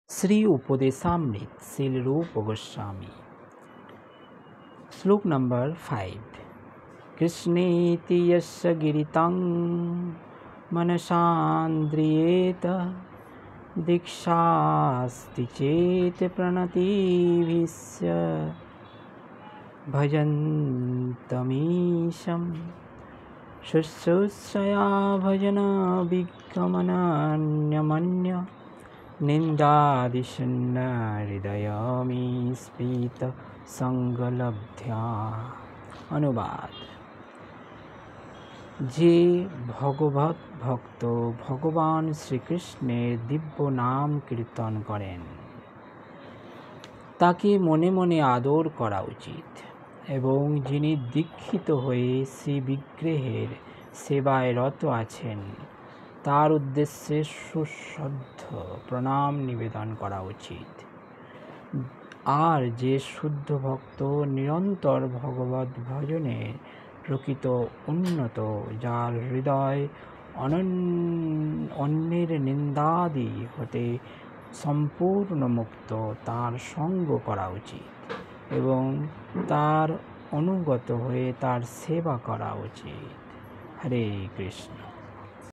श्री उपदेशामृत श्री रूप गोस्वामी। श्लोक नंबर 5। कृष्णेति यस्य गिरितं मनसान्द्रियेत दीक्षास्ति चेत् प्रणतिभिस्य भजन्तमीशं शुश्रूषया भजन विगमनन्यमन्य निंदादिशन्न हृदयमीस्फीत संगलब्ध्या। अनुवाद। যে ভগবত ভক্ত ভগবান শ্রীকৃষ্ণের দিব্য নাম কীর্তন করেন তাকে মনে মনে আদর করা উচিত, এবং যিনি দীক্ষিত হয়ে শ্রী বিগ্রহের সেবায় রত আছেন তার উদ্দেশ্যে সুশ্রদ্ধ প্রণাম নিবেদন করা উচিত। আর যে শুদ্ধ ভক্ত নিরন্তর ভগবত ভজনে প্রকৃত উন্নত, যার হৃদয় অন্যের নিন্দাদি হতে সম্পূর্ণ মুক্ত, তার সঙ্গ করা উচিত এবং তার অনুগত হয়ে তার সেবা করা উচিত। হরে কৃষ্ণ।